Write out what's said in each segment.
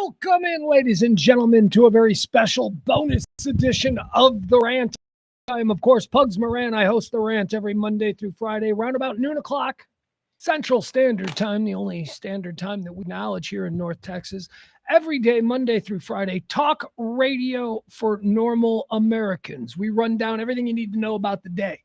Welcome in, ladies and gentlemen, to a very special bonus edition of The Rant. I am, of course, Pugs Moran. I host The Rant every Monday through Friday, around about noon o'clock Central Standard Time, the only standard time that we acknowledge here in North Texas. Every day, Monday through Friday, talk radio for normal Americans. We run down everything you need to know about the day.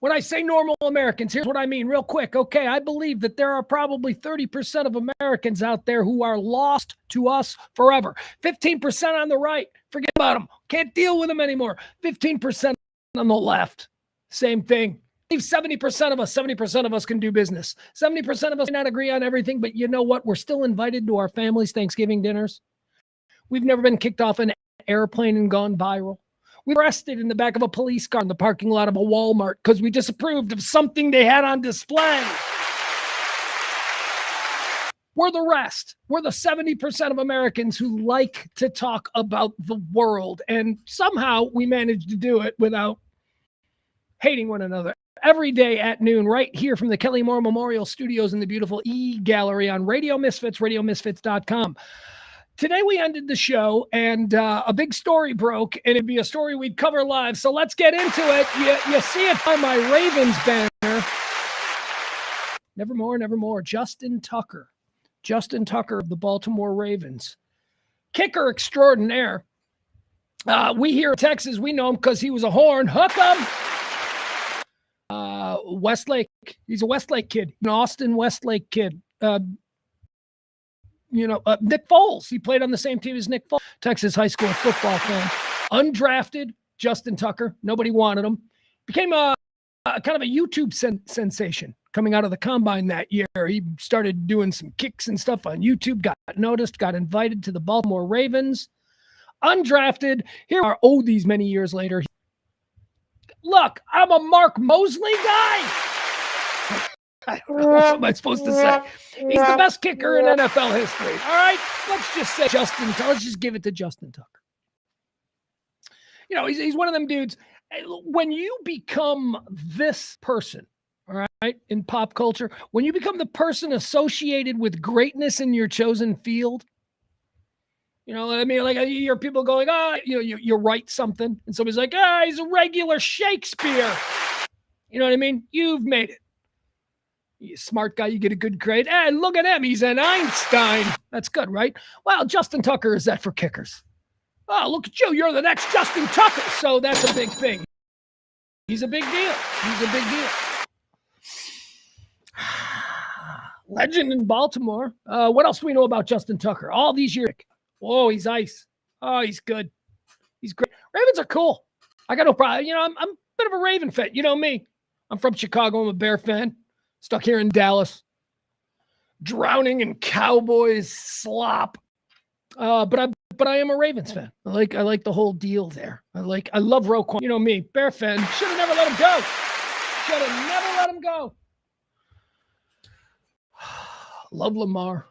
When I say normal Americans, here's what I mean real quick. Okay, I believe that there are probably 30% of Americans out there who are lost to us forever. 15% on the right, forget about them. Can't deal with them anymore. 15% on the left, same thing. 70% of us can do business. 70% of us may not agree on everything, but you know what? We're still invited to our families' Thanksgiving dinners. We've never been kicked off an airplane and gone viral. We were arrested in the back of a police car in the parking lot of a Walmart because we disapproved of something they had on display. We're the rest. We're the 70% of Americans who like to talk about the world. And somehow we managed to do it without hating one another. Every day at noon, right here from the Kelly Moore Memorial Studios in the beautiful E-Gallery on Radio Misfits, radiomisfits.com. Today we ended the show and a big story broke, and it'd be a story we'd cover live. So let's get into it. You see it by my Ravens banner. Nevermore, nevermore. Justin Tucker of the Baltimore Ravens. Kicker extraordinaire. We here in Texas, we know him because he was a horn. Hook 'em. Westlake. He's a Westlake kid, an Austin Westlake kid. Nick Foles. He played on the same team as Nick Foles. Texas high school football fan. Undrafted, Justin Tucker. Nobody wanted him. Became a kind of a YouTube sensation coming out of the combine that year. He started doing some kicks and stuff on YouTube, got noticed, got invited to the Baltimore Ravens. Undrafted. Here are these many years later. Look, I'm a Mark Mosley guy. I don't know what am I supposed to say. He's the best kicker in NFL history. All right, let's just say let's just give it to Justin Tucker. You know, he's one of them dudes. When you become this person, all right, in pop culture, when you become the person associated with greatness in your chosen field, you know what I mean? Like you hear people going, you write something, and somebody's like, he's a regular Shakespeare. You know what I mean? You've made it. You smart guy, you get a good grade. Hey, look at him. He's an Einstein. That's good, right? Well, Justin Tucker is that for kickers. Oh, look at you. You're the next Justin Tucker. So that's a big thing. He's a big deal. Legend in Baltimore. What else do we know about Justin Tucker? All these years. Oh, he's ice. Oh, he's good. He's great. Ravens are cool. I got no problem. You know, I'm a bit of a Raven fan. You know me. I'm from Chicago. I'm a Bear fan. Stuck here in Dallas, drowning in Cowboys slop. But I am a Ravens fan. I like the whole deal there. I love Roquan. You know me, Bear fan. Should have never let him go. Love Lamar.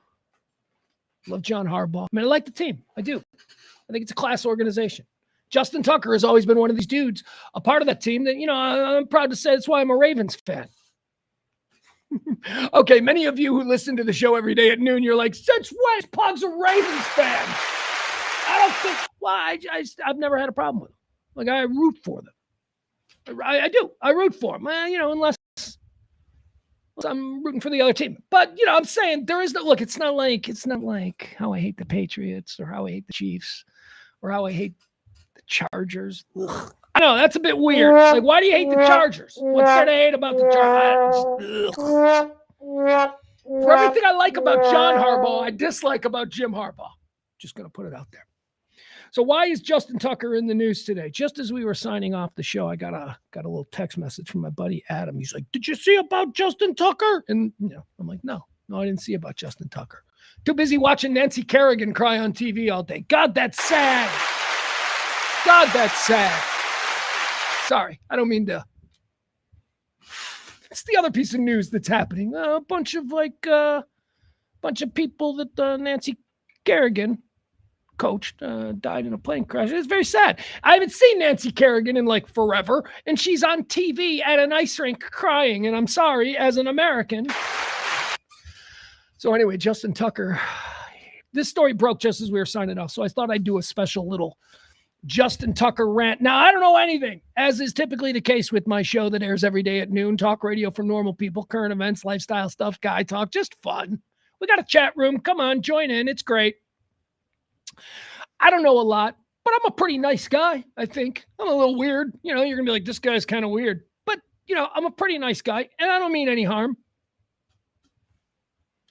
Love John Harbaugh. I mean, I like the team. I do. I think it's a class organization. Justin Tucker has always been one of these dudes, a part of that team that, you know, I'm proud to say that's why I'm a Ravens fan. Okay, many of you who listen to the show every day at noon, you're like, since when is Pugs a Ravens fan? I don't think, I've never had a problem with them. Like, I root for them. I do. I root for them, unless I'm rooting for the other team. But, you know, I'm saying there is no, look, it's not like how I hate the Patriots or how I hate the Chiefs or how I hate the Chargers. Ugh. I know, that's a bit weird. Like, why do you hate the Chargers? What's there to hate about the Chargers? For everything I like about John Harbaugh, I dislike about Jim Harbaugh. Just going to put it out there. So why is Justin Tucker in the news today? Just as we were signing off the show, I got a little text message from my buddy Adam. He's like, did you see about Justin Tucker? And, you know, I'm like, no, I didn't see about Justin Tucker. Too busy watching Nancy Kerrigan cry on TV all day. God, that's sad. Sorry, I don't mean to. It's the other piece of news that's happening. A bunch of people that Nancy Kerrigan coached died in a plane crash. It's very sad. I haven't seen Nancy Kerrigan in like forever, and she's on TV at an ice rink crying, and I'm sorry, as an American. So anyway, Justin Tucker this story broke just as we were signing off, so I thought I'd do a special little Justin Tucker rant. Now, I don't know anything, as is typically the case with my show that airs every day at noon. Talk radio for normal people, current events, lifestyle stuff, guy talk, just fun. We got a chat room. Come on, join in. It's great. I don't know a lot, but I'm a pretty nice guy, I think. I'm a little weird. You're going to be like, this guy's kind of weird. But, I'm a pretty nice guy, and I don't mean any harm.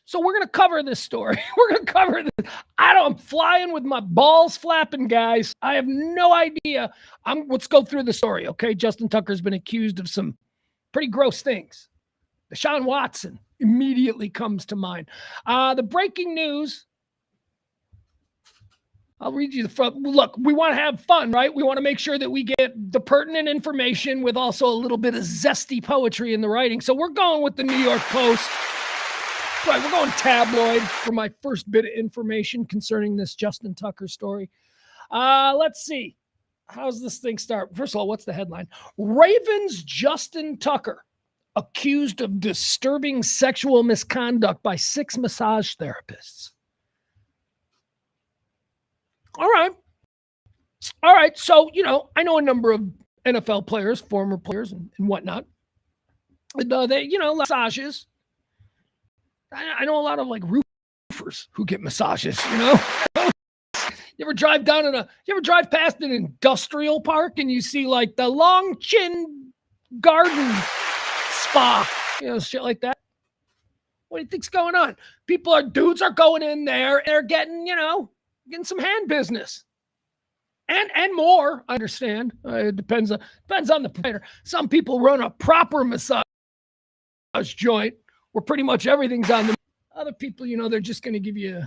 So we're going to cover this story. We're going to cover this. I'm flying with my balls flapping, guys. I have no idea. Let's go through the story, okay? Justin Tucker's been accused of some pretty gross things. Deshaun Watson immediately comes to mind. The breaking news. I'll read you the front. Look, we want to have fun, right? We want to make sure that we get the pertinent information with also a little bit of zesty poetry in the writing. So we're going with the New York Post. Right, we're going tabloid for my first bit of information concerning this Justin Tucker story. Let's see. How's this thing start? First of all, what's the headline? Ravens Justin Tucker accused of disturbing sexual misconduct by 6 massage therapists. All right. So, I know a number of NFL players, former players and whatnot. They, massages. I know a lot of like roofers who get massages, You ever drive past an industrial park and you see like the Long Chin Garden Spa, shit like that? What do you think's going on? Dudes are going in there and they're getting, getting some hand business. And more, I understand. It depends on the provider. Some people run a proper massage joint where pretty much everything's on them. Other people, they're just going to give you.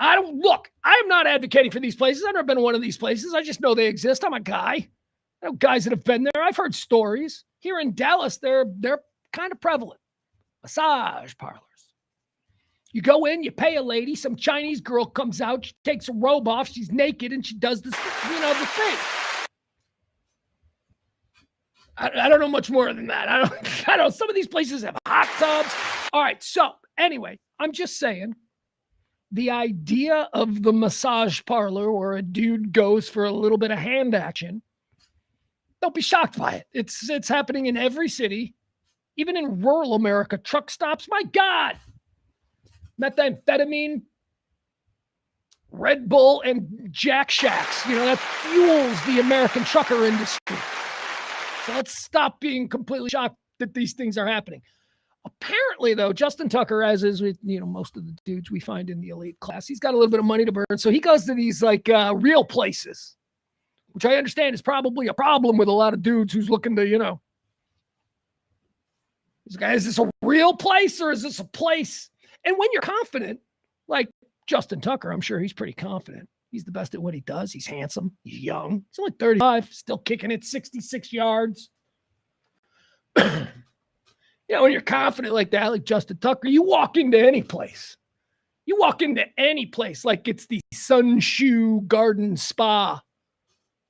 I'm not advocating for these places. I've never been to one of these places. I just know they exist. I'm a guy. I know guys that have been there. I've heard stories. Here in Dallas, they're kind of prevalent. Massage parlors. You go in, you pay a lady, some Chinese girl comes out, she takes a robe off, she's naked, and she does this, the thing. I don't know much more than that. I don't. Some of these places have hot tubs. All right. So anyway, I'm just saying the idea of the massage parlor where a dude goes for a little bit of hand action. Don't be shocked by it. It's happening in every city, even in rural America. Truck stops. My God, methamphetamine, Red Bull, and Jack Shacks. That fuels the American trucker industry. So let's stop being completely shocked that these things are happening. Apparently, though, Justin Tucker, as is with most of the dudes we find in the elite class, he's got a little bit of money to burn. So he goes to these like real places, which I understand is probably a problem with a lot of dudes who's looking to, is this a real place or is this a place? And when you're confident, like Justin Tucker, I'm sure he's pretty confident. He's the best at what he does. He's handsome. He's young. He's only 35, still kicking it 66 yards. When you're confident like that, like Justin Tucker, you walk into any place. Like it's the Sunshoe Garden Spa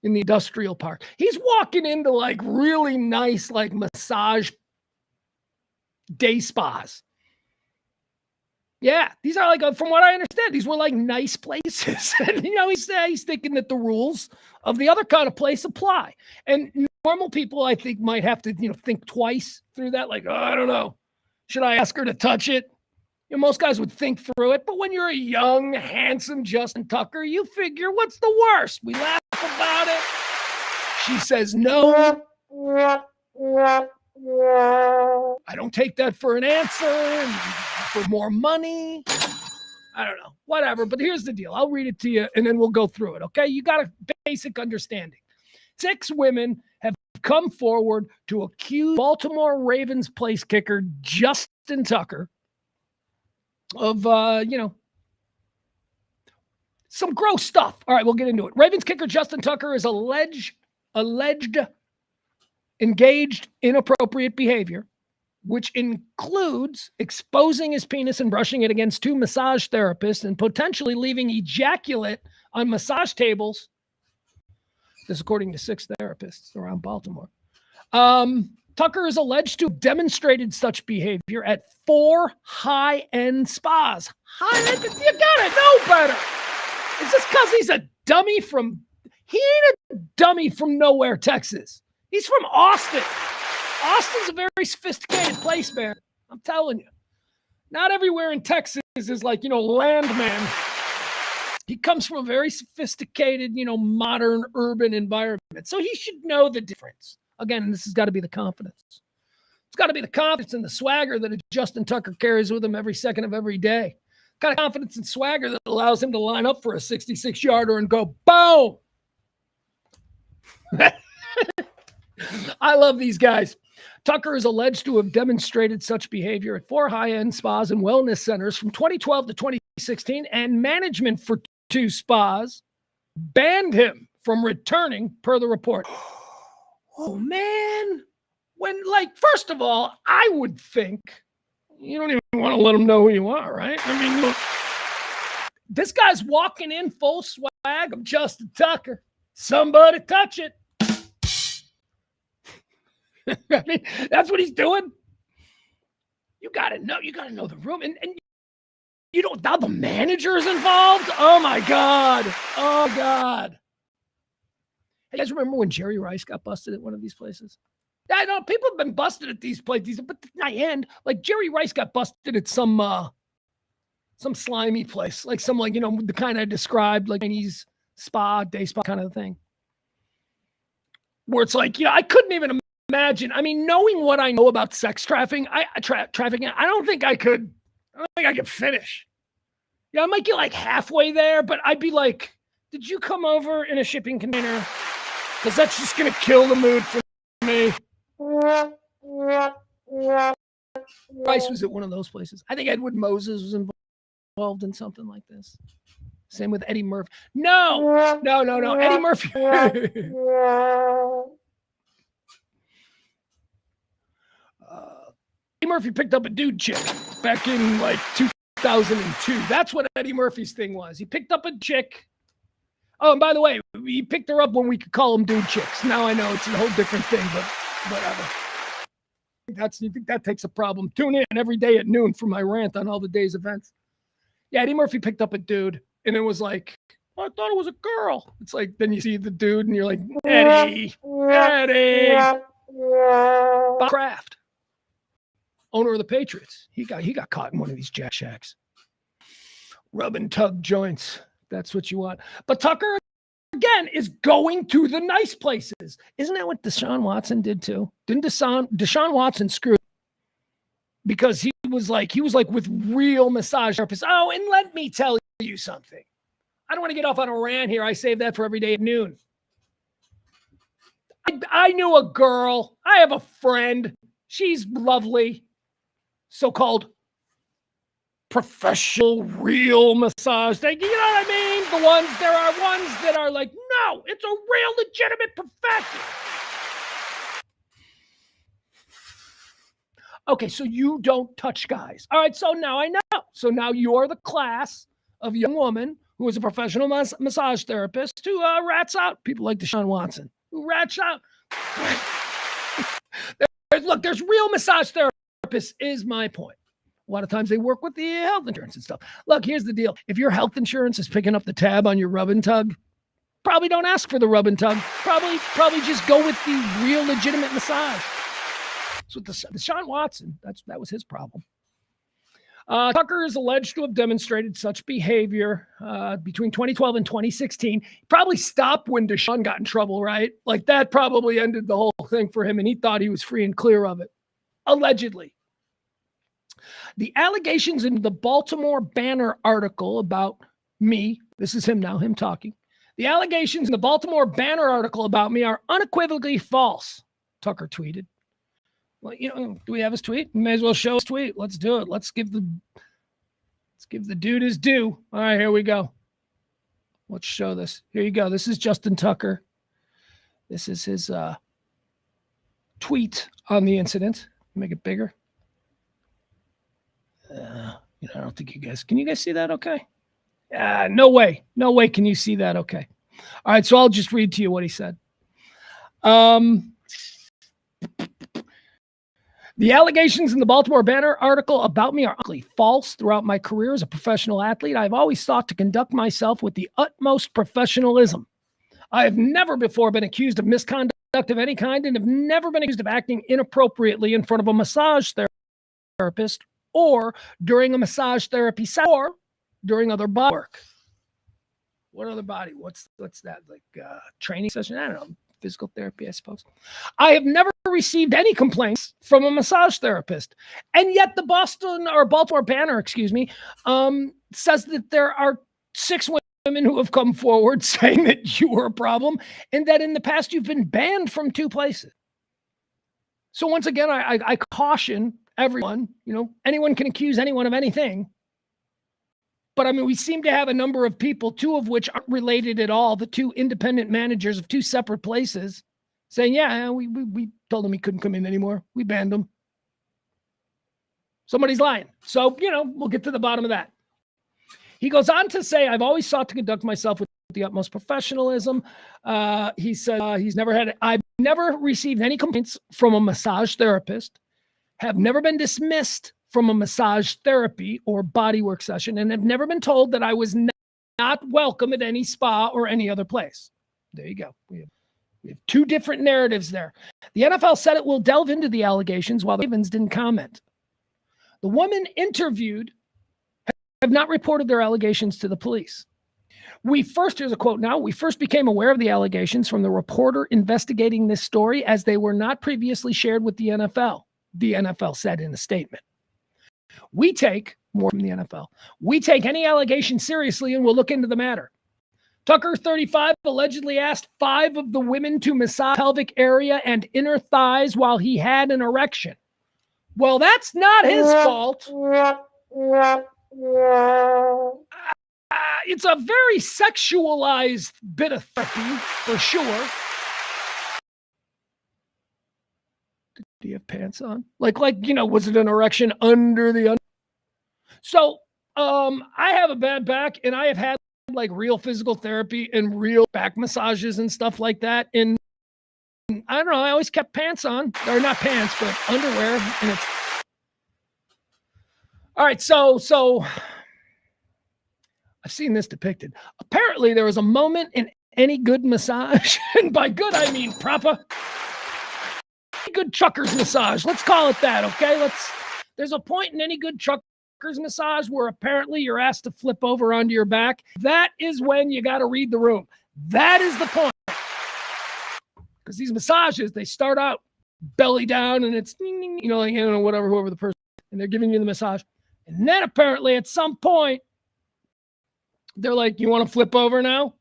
in the industrial park. He's walking into like really nice like massage day spas. Yeah, these are like, from what I understand, these were like nice places. And, he's thinking that the rules of the other kind of place apply. And normal people, I think, might have to, think twice through that. Like, I don't know. Should I ask her to touch it? Most guys would think through it. But when you're a young, handsome Justin Tucker, you figure, what's the worst? We laugh about it. She says no. I don't take that for an answer. For more money. I don't know. Whatever. But here's the deal. I'll read it to you and then we'll go through it. Okay. You got a basic understanding. 6 women have come forward to accuse Baltimore Ravens place kicker Justin Tucker of, some gross stuff. All right. We'll get into it. Ravens kicker Justin Tucker is alleged engaged in inappropriate behavior, which includes exposing his penis and brushing it against 2 massage therapists and potentially leaving ejaculate on massage tables. This according to 6 therapists around Baltimore. Tucker is alleged to have demonstrated such behavior at 4 high-end spas. High-end? You gotta know better. Is this because he's a dummy from... He ain't a dummy from nowhere, Texas. He's from Austin. Austin's a very sophisticated place, man. I'm telling you. Not everywhere in Texas is like, landman. He comes from a very sophisticated, modern urban environment. So he should know the difference. Again, this has got to be the confidence. It's got to be the confidence and the swagger that Justin Tucker carries with him every second of every day. Kind of confidence and swagger that allows him to line up for a 66-yarder and go, boom! I love these guys. Tucker is alleged to have demonstrated such behavior at 4 high-end spas and wellness centers from 2012 to 2016, and management for 2 spas banned him from returning, per the report. Oh, man. First of all, I would think you don't even want to let them know who you are, right? I mean, look, this guy's walking in full swag of Justin Tucker. Somebody touch it. I mean, that's what he's doing. You gotta know the room. And you don't, now the manager's involved. Oh my God. Hey, you guys remember when Jerry Rice got busted at one of these places? I know people have been busted at these places, but not end. Like Jerry Rice got busted at some slimy place, like some the kind I described, like Chinese spa, day spa kind of thing. Where it's like, I couldn't even imagine. I mean, knowing what I know about sex trafficking, trafficking, I don't think I could finish. I might get like halfway there, but I'd be like, did you come over in a shipping container? Because that's just going to kill the mood for me. Rice was at one of those places. I think Edward Moses was involved in something like this. Same with Eddie Murphy. No. Eddie Murphy. Eddie Murphy picked up a dude chick back in 2002. That's what Eddie Murphy's thing was. He picked up a chick. Oh, and by the way, he picked her up when we could call them dude chicks. Now I know it's a whole different thing, but whatever. You think that takes a problem? Tune in every day at noon for my rant on all the day's events. Yeah, Eddie Murphy picked up a dude, and it was like, I thought it was a girl. It's like, then you see the dude, and you're like, Eddie. Bob Kraft, owner of the Patriots. He got caught in one of these Jack Shacks. Rub and tug joints. That's what you want. But Tucker, again, is going to the nice places. Isn't that what Deshaun Watson did too? Didn't Deshaun Watson screw? Because he was like with real massage therapists. Oh, and let me tell you something. I don't want to get off on a rant here. I save that for every day at noon. I knew a girl. I have a friend. She's lovely. So-called professional, real massage thing. You know what I mean? There are ones that are like, no, it's a real legitimate profession. Okay, so you don't touch guys. All right, so now I know. So now you're the class of young woman who is a professional massage therapist who rats out people like Deshaun Watson, who rats out. Look, there's real massage therapists, is my point. A lot of times they work with the health insurance and stuff. Look, here's the deal. If your health insurance is picking up the tab on your rub and tug, probably don't ask for the rub and tug. Probably just go with the real legitimate massage. So Deshaun Watson, that was his problem. Tucker is alleged to have demonstrated such behavior between 2012 and 2016. He probably stopped when Deshaun got in trouble, right? Like that probably ended the whole thing for him, and he thought he was free and clear of it. Allegedly. The allegations in the Baltimore Banner article about me, this is him now, him talking. The allegations in the Baltimore Banner article about me are unequivocally false, Tucker tweeted. Well, do we have his tweet? We may as well show his tweet. Let's do it. Let's give the dude his due. All right, here we go. Let's show this. Here you go. This is Justin Tucker. This is his tweet on the incident. Make it bigger. I don't think can you guys see that okay? No way. No way can you see that okay. All right, so I'll just read to you what he said. The allegations in the Baltimore Banner article about me are utterly false. Throughout my career as a professional athlete, I've always sought to conduct myself with the utmost professionalism. I have never before been accused of misconduct of any kind and have never been accused of acting inappropriately in front of a massage therapist or during a massage therapy session or during other body work. What other body? What's that? Like training session? I don't know. Physical therapy, I suppose. I have never received any complaints from a massage therapist. And yet the Baltimore Banner, says that there are 6 women who have come forward saying that you were a problem and that in the past you've been banned from 2 places. So once again, I caution everyone, anyone can accuse anyone of anything. But I mean, we seem to have a number of people, 2 of which aren't related at all, the 2 independent managers of 2 separate places, saying, yeah, we told him he couldn't come in anymore. We banned him. Somebody's lying. So, we'll get to the bottom of that. He goes on to say, I've always sought to conduct myself with the utmost professionalism. He said I've never received any complaints from a massage therapist, have never been dismissed from a massage therapy or bodywork session, and have never been told that I was not welcome at any spa or any other place. There you go. We have 2 different narratives there. The NFL said it will delve into the allegations while the Ravens didn't comment. The women interviewed have not reported their allegations to the police. Here's a quote now, we first became aware of the allegations from the reporter investigating this story as they were not previously shared with the NFL, the NFL said in a statement. We take any allegation seriously and we'll look into the matter. Tucker, 35, allegedly asked 5 of the women to massage pelvic area and inner thighs while he had an erection. Well, that's not his fault. It's a very sexualized bit of therapy, for sure. Do you have pants on? Was it an erection under the? So, I have a bad back, and I have had real physical therapy and real back massages and stuff like that. And I don't know, I always kept pants on, or not pants, but underwear. And it's all right. So I've seen this depicted. Apparently, there was a moment in any good massage, and by good I mean proper. Good trucker's massage. Let's call it that, okay? There's a point in any good trucker's massage where apparently you're asked to flip over onto your back. That is when you got to read the room. That is the point. Because these massages, they start out belly down and it's, whoever the person, and they're giving you the massage. And then apparently at some point, they're like, you want to flip over now?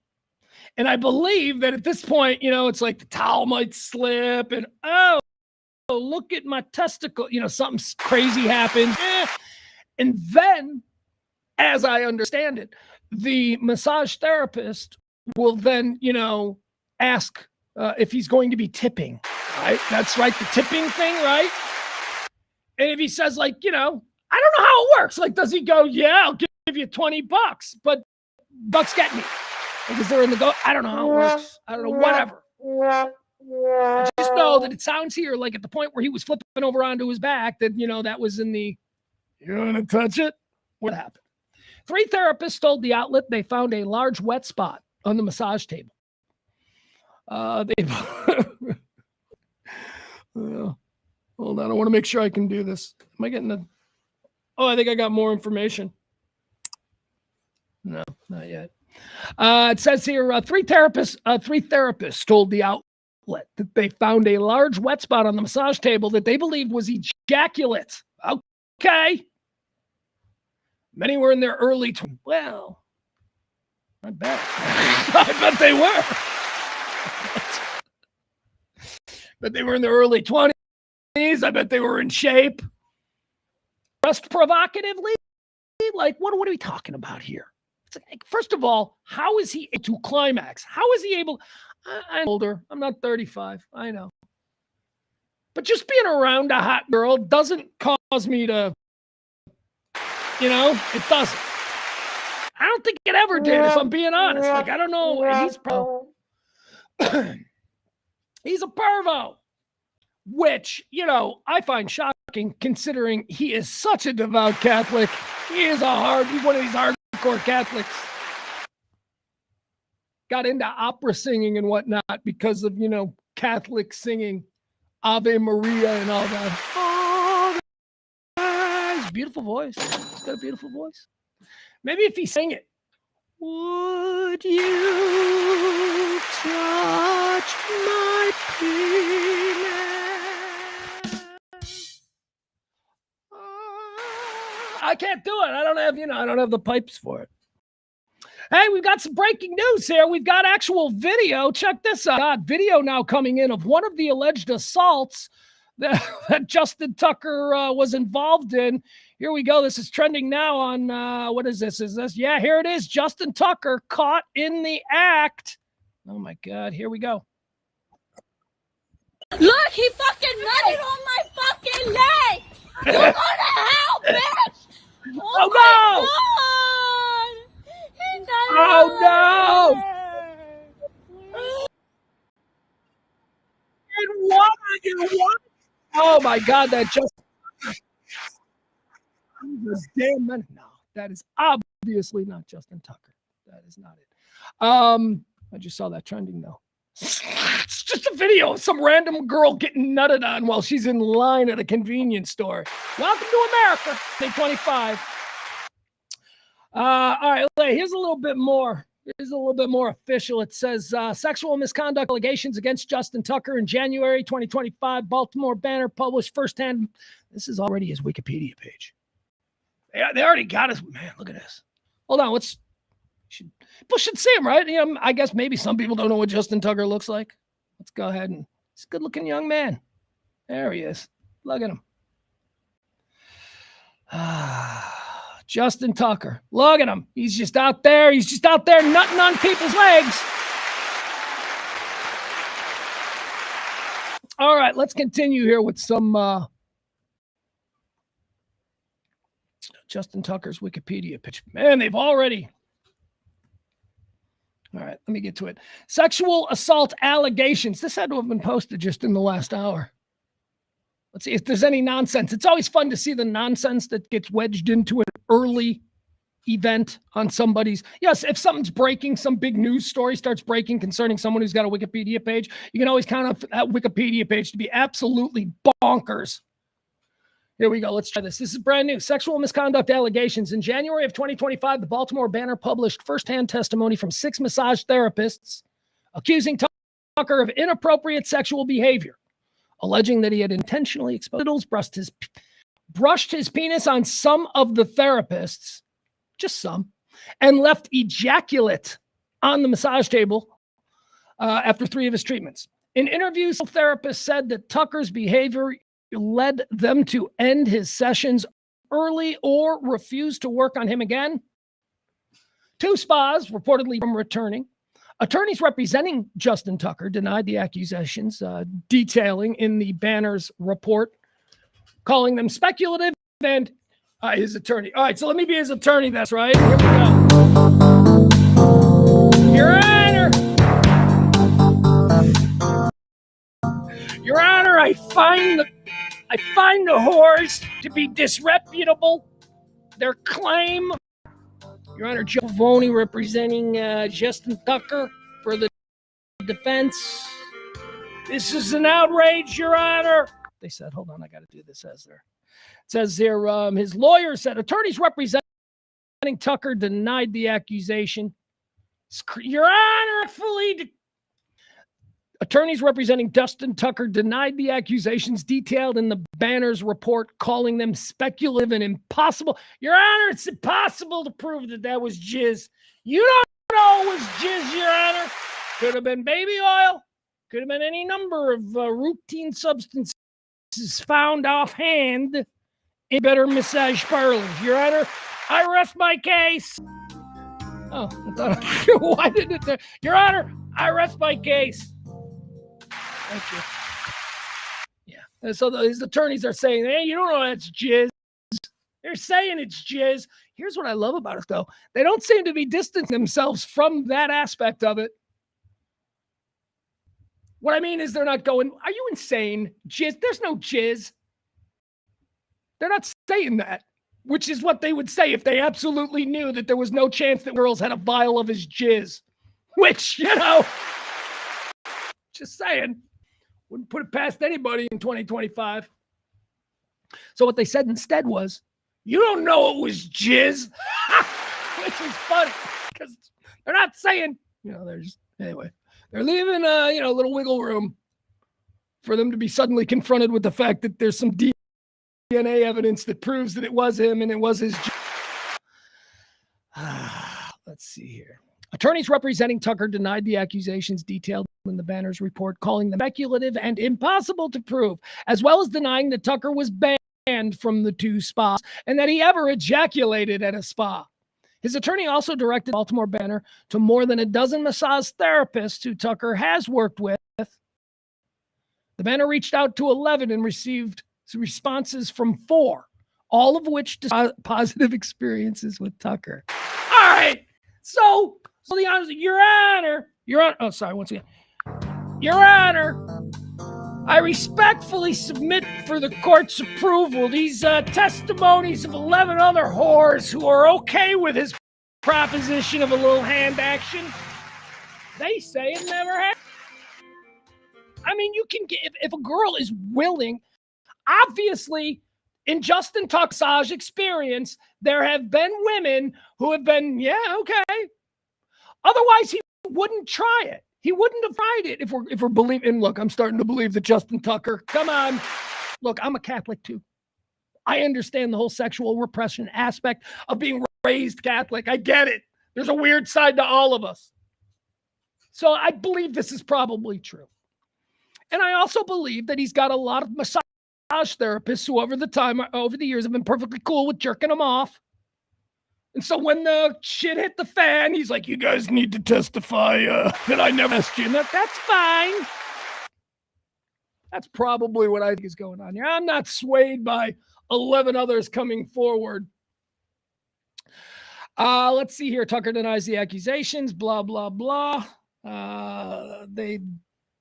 And I believe that at this point, it's like the towel might slip and, look at my testicle, something crazy happens. And then, as I understand it, the massage therapist will then, ask if he's going to be tipping, right? That's right, the tipping thing, right? And if he says I don't know how it works. Does he go, yeah, I'll give you $20, but Bucks get me. Because they're in the go. I don't know how it works. I don't know, whatever. I just know that it sounds here like at the point where he was flipping over onto his back that, that was in the, you want to touch it? What happened? 3 therapists told the outlet they found a large wet spot on the massage table. Hold on, I want to make sure I can do this. Am I getting I think I got more information. No, not yet. It says here, 3 therapists told the outlet that they found a large wet spot on the massage table that they believed was ejaculate. Okay. Many were in their early 20s. Well, I bet. I bet they were. But they were in their early 20s. I bet they were in shape. Just provocatively? What are we talking about here? First of all, how is he able to climax? How is he able? I'm older. I'm not 35. I know. But just being around a hot girl doesn't cause me to, it doesn't. I don't think it ever did, if I'm being honest. I don't know. He's a pervo, which, I find shocking considering he is such a devout Catholic. He's one of these hardcore Catholics. Got into opera singing and whatnot because of, Catholic singing Ave Maria and all that. Oh, beautiful voice. He's got a beautiful voice. Maybe if he sang it. Would you touch my penis? I can't do it. I don't have the pipes for it. Hey, we've got some breaking news here. We've got actual video. Check this out. Got video now coming in of one of the alleged assaults that Justin Tucker was involved in. Here we go. This is trending now on, what is this? Yeah, here it is. Justin Tucker caught in the act. Oh, my God. Here we go. Look, he fucking nutted on my fucking leg. You go to hell, bitch. Oh, no. Oh, no. Oh, my God. That just... damn minute. No, that is obviously not Justin Tucker. That is not it. I just saw that trending though. It's just a video of some random girl getting nutted on while she's in line at a convenience store. Welcome to America, day 25. All right, here's a little bit more. Here's a little bit more official. It says sexual misconduct allegations against Justin Tucker in January 2025. Baltimore Banner published firsthand. This is already his Wikipedia page. They already got us. Man, look at this. Hold on. People should see him, right? I guess maybe some people don't know what Justin Tucker looks like. Let's go ahead and he's a good-looking young man. There he is. Look at him. Justin Tucker. Look at him. He's just out there. He's just out there nutting on people's legs. All right, let's continue here with some Justin Tucker's Wikipedia page. Man, they've already... All right, let me get to it. Sexual assault allegations. This had to have been posted just in the last hour. Let's see if there's any nonsense. It's always fun to see the nonsense that gets wedged into an early event on somebody's... Yes, if something's breaking, some big news story starts breaking concerning someone who's got a Wikipedia page, you can always count on that Wikipedia page to be absolutely bonkers. Here we go. Let's try this. This is brand new. Sexual misconduct allegations. In January of 2025, the Baltimore Banner published firsthand testimony from 6 massage therapists accusing Tucker of inappropriate sexual behavior, alleging that he had intentionally exposed, brushed his penis on some of the therapists, just some, and left ejaculate on the massage table after 3 of his treatments. In interviews, therapists said that Tucker's behavior led them to end his sessions early or refuse to work on him again. 2 spas reportedly from returning. Attorneys representing Justin Tucker denied the accusations, detailing in the Banner's report, calling them speculative, and his attorney. All right, so let me be his attorney. That's right. Here we go. Your Honor. Your Honor, I find the whores to be disreputable. Their claim, Your Honor, Joe Voni representing Justin Tucker for the defense. This is an outrage, Your Honor. They said, hold on, I got to do this as there. It says here, his lawyer said, attorneys representing Tucker denied the accusation. Your Honor, attorneys representing Justin Tucker denied the accusations detailed in the Banner's report, calling them speculative and impossible. Your Honor, it's impossible to prove that was jizz. You don't know it was jizz, Your Honor. Could have been baby oil. Could have been any number of routine substances found offhand in better massage parlors. Your Honor, I rest my case. Oh, I thought, why did it? Your Honor, I rest my case. Thank you. Yeah. And so his attorneys are saying, hey, you don't know that's jizz. They're saying it's jizz. Here's what I love about it, though. They don't seem to be distancing themselves from that aspect of it. What I mean is they're not going, are you insane? Jizz? There's no jizz. They're not saying that, which is what they would say if they absolutely knew that there was no chance that girls had a vial of his jizz. Which, just saying, wouldn't put it past anybody in 2025. So what they said instead was, you don't know it was jizz, which is funny because they're not saying, anyway, they're leaving a little wiggle room for them to be suddenly confronted with the fact that there's some DNA evidence that proves that it was him and it was his jizz. Let's see here. Attorneys representing Tucker denied the accusations detailed in the Banner's report, calling them speculative and impossible to prove, as well as denying that Tucker was banned from the 2 spas and that he ever ejaculated at a spa. His attorney also directed Baltimore Banner to more than a dozen massage therapists who Tucker has worked with. The Banner reached out to 11 and received responses from 4, all of which positive experiences with Tucker. All right. So the honor, Your Honor, once again. Your Honor, I respectfully submit for the court's approval these testimonies of 11 other whores who are okay with his proposition of a little hand action. They say it never happened. I mean, you can get, if a girl is willing, obviously, in Justin Tucker's massage experience, there have been women who have been, okay. Otherwise, he wouldn't try it. He wouldn't have tried it if we're believing. Look, I'm starting to believe that Justin Tucker. Come on. Look, I'm a Catholic too. I understand the whole sexual repression aspect of being raised Catholic. I get it. There's a weird side to all of us. So I believe this is probably true. And I also believe that he's got a lot of massage therapists who over the years have been perfectly cool with jerking him off. And so when the shit hit the fan, he's like, you guys need to testify that I never asked you. And that's fine. That's probably what I think is going on here. I'm not swayed by 11 others coming forward. Let's see here. Tucker denies the accusations, blah, blah, blah. They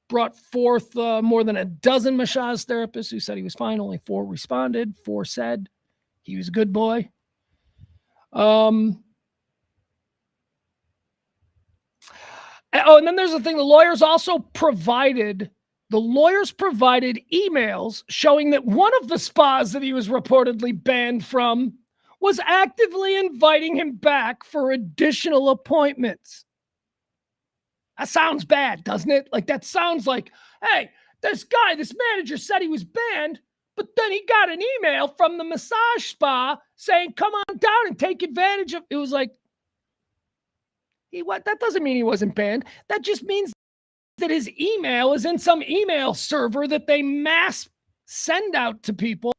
brought forth more than a dozen massage therapists who said he was fine. Only 4 responded. 4 said he was a good boy. And then there's the thing. The lawyers provided emails showing that one of the spas that he was reportedly banned from was actively inviting him back for additional appointments. That sounds bad, doesn't it? Like, that sounds like, hey, this manager said he was banned, but then he got an email from the massage spa saying, come on down and take advantage of. It was like, that doesn't mean he wasn't banned. That just means that his email is in some email server that they mass send out to people.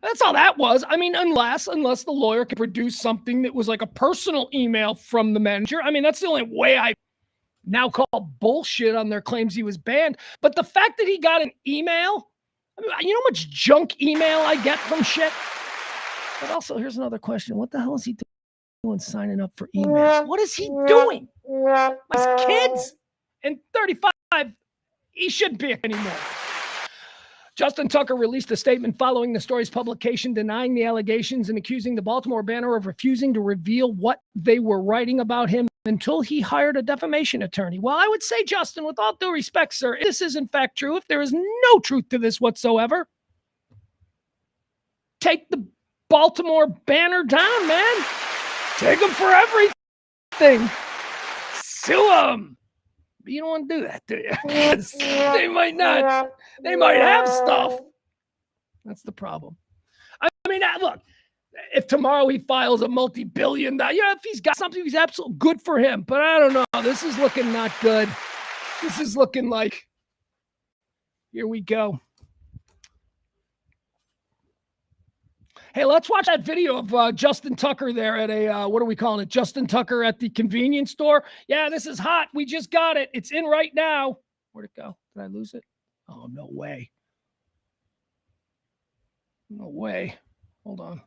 That's all that was. I mean, unless the lawyer could produce something that was like a personal email from the manager. I mean, that's the only way I now call bullshit on their claims he was banned. But the fact that he got an email, I mean, you know how much junk email I get from shit? But also, here's another question. What the hell is he doing signing up for emails? What is he doing? His kids and 35, he shouldn't be anymore. Justin Tucker released a statement following the story's publication denying the allegations and accusing the Baltimore Banner of refusing to reveal what they were writing about him until he hired a defamation attorney. Well, I would say, Justin, with all due respect, sir, if this is in fact true, if there is no truth to this whatsoever, take the Baltimore Banner down, man. Take them for everything. Sue them. But you don't want to do that, do you? They might not. They might have stuff. That's the problem. I mean, look, if tomorrow he files a multi-billion, if he's got something, he's absolutely good for him. But I don't know. This is looking not good. This is looking like, here we go. Hey, let's watch that video of Justin Tucker there at a, what are we calling it? Justin Tucker at the convenience store. Yeah, this is hot. We just got it. It's in right now. Where'd it go? Did I lose it? Oh, no way. No way. Hold on.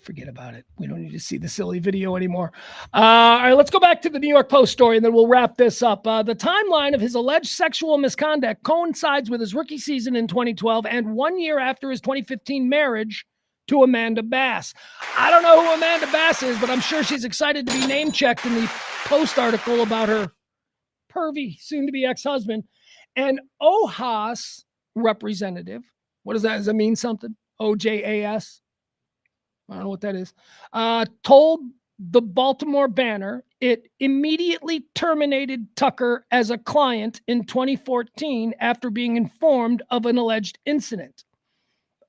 Forget about it. We don't need to see the silly video anymore. All right, let's go back to the New York Post story, and then we'll wrap this up. The timeline of his alleged sexual misconduct coincides with his rookie season in 2012 and 1 year after his 2015 marriage to Amanda Bass. I don't know who Amanda Bass is, but I'm sure she's excited to be name-checked in the Post article about her pervy, soon-to-be ex-husband. And OHAS representative, what does that, does that mean something? OJAS? I don't know what that is, told the Baltimore Banner it immediately terminated Tucker as a client in 2014 after being informed of an alleged incident.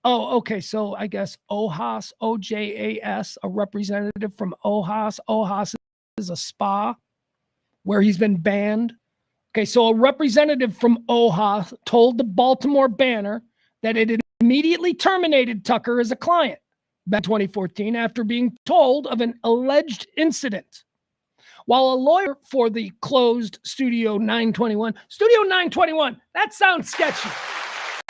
Oh, okay. So I guess OHAS, OJAS, a representative from OHAS. OHAS is a spa where he's been banned. Okay, so a representative from OHAS told the Baltimore Banner that it had immediately terminated Tucker as a client back in 2014 after being told of an alleged incident. While a lawyer for the closed Studio 921, that sounds sketchy.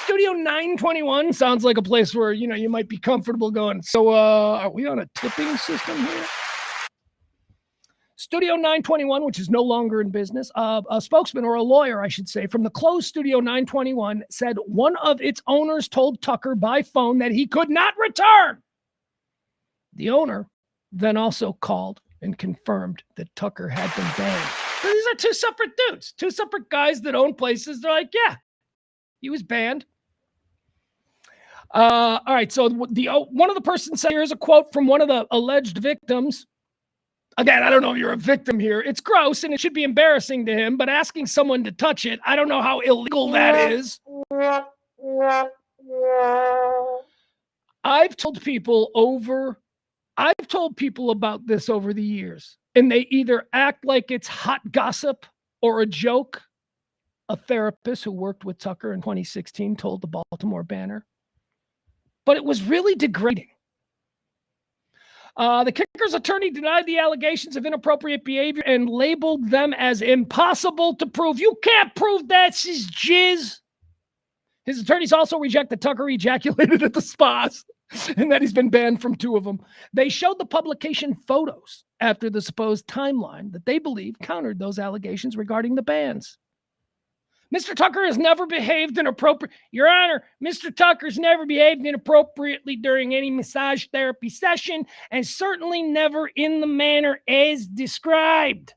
Studio 921 sounds like a place where, you might be comfortable going, so are we on a tipping system here? Studio 921, which is no longer in business, a spokesman or a lawyer, I should say, from the closed Studio 921 said one of its owners told Tucker by phone that he could not return. The owner then also called and confirmed that Tucker had been banned. So these are two separate dudes, two separate guys that own places. They're like, yeah, he was banned. All right, so one of the persons said, here's a quote from one of the alleged victims. Again, I don't know if you're a victim here. It's gross and it should be embarrassing to him, but asking someone to touch it, I don't know how illegal that is. I've told people about this over the years, and they either act like it's hot gossip or a joke. A therapist who worked with Tucker in 2016 told the Baltimore Banner. But it was really degrading. The kicker's attorney denied the allegations of inappropriate behavior and labeled them as impossible to prove. You can't prove that's his jizz. His attorneys also reject that Tucker ejaculated at the spas and that he's been banned from 2 of them. They showed the publication photos after the supposed timeline that they believe countered those allegations regarding the bans. Mr. Tucker has never behaved inappropriately. Your Honor, Mr. Tucker's never behaved inappropriately during any massage therapy session, and certainly never in the manner as described.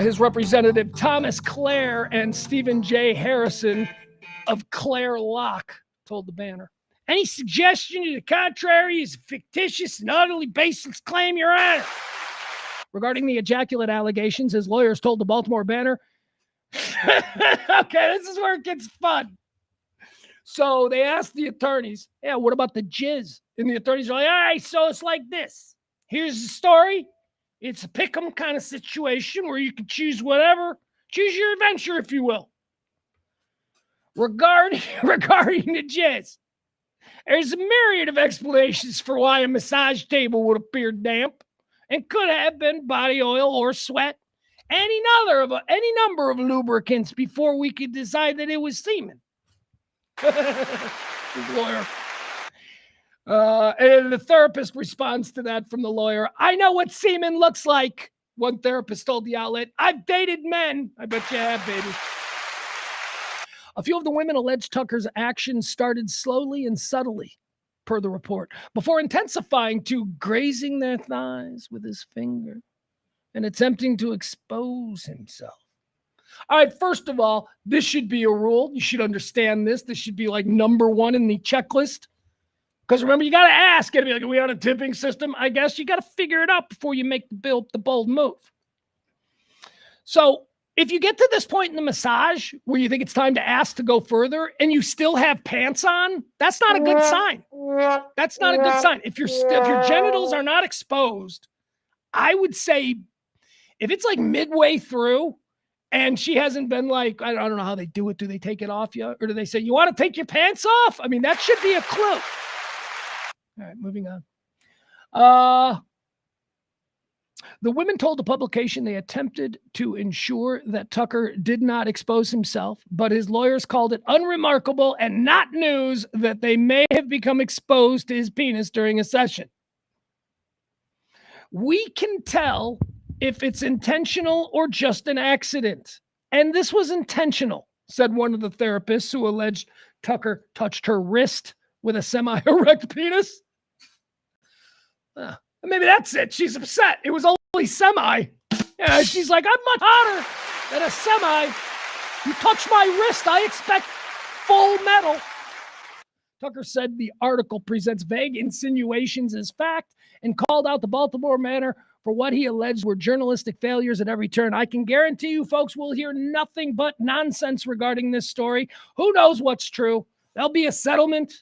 His representative Thomas Clare and Stephen J. Harrison of Clare Locke told the Banner. Any suggestion to the contrary is a fictitious and utterly baseless claim, Your Honor. Regarding the ejaculate allegations, his lawyers told the Baltimore Banner, okay, this is where it gets fun. So they asked the attorneys, yeah, what about the jizz? And the attorneys are like, all right, so it's like this. Here's the story. It's a pick'em kind of situation where you can choose whatever. Choose your adventure, if you will. Regarding the jizz, there's a myriad of explanations for why a massage table would appear damp. It could have been body oil or sweat, any number of lubricants before we could decide that it was semen. His lawyer. And the therapist responds to that from the lawyer. I know what semen looks like, one therapist told the outlet. I've dated men. I bet you have, baby. A few of the women alleged Tucker's actions started slowly and subtly, per the report, before intensifying to grazing their thighs with his finger and attempting to expose himself. All right, first of all, this should be a rule. You should understand this. This should be like number 1 in the checklist. Because remember, you got to ask. It'll be like, are we on a tipping system? I guess you got to figure it out before you make the bold move. So if you get to this point in the massage where you think it's time to ask to go further and you still have pants on, that's not a good sign. That's not a good sign. If your genitals are not exposed, I would say if it's like midway through and she hasn't been like, I don't know how they do it. Do they take it off you? Or do they say, you want to take your pants off? I mean, that should be a clue. All right, moving on. The women told the publication they attempted to ensure that Tucker did not expose himself, but his lawyers called it unremarkable and not news that they may have become exposed to his penis during a session. We can tell if it's intentional or just an accident. And this was intentional, said one of the therapists who alleged Tucker touched her wrist with a semi-erect penis. Maybe that's it. She's upset. It was only semi. Yeah, she's like, I'm much hotter than a semi. You touch my wrist, I expect full metal. Tucker said the article presents vague insinuations as fact and called out the Baltimore Manor for what he alleged were journalistic failures at every turn. I can guarantee you folks will hear nothing but nonsense regarding this story. Who knows what's true? There'll be a settlement.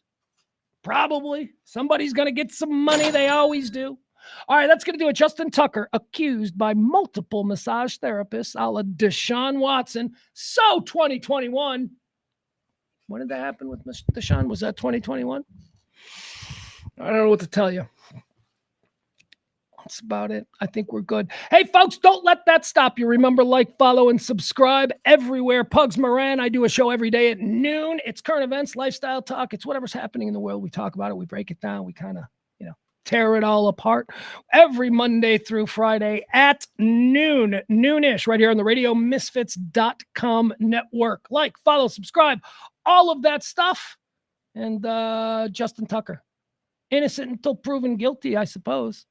Probably. Somebody's going to get some money. They always do. All right, that's going to do it. Justin Tucker, accused by multiple massage therapists, a la Deshaun Watson. So 2021. When did that happen with Deshaun? Was that 2021? I don't know what to tell you. That's about it. I think we're good. Hey, folks, don't let that stop you. Remember, like, follow, and subscribe everywhere. Pugs Moran. I do a show every day at noon. It's current events, lifestyle talk. It's whatever's happening in the world. We talk about it. We break it down. We kind of, tear it all apart every Monday through Friday at noonish, right here on the RadioMisfits.com network. Like, follow, subscribe, all of that stuff. And Justin Tucker, innocent until proven guilty, I suppose.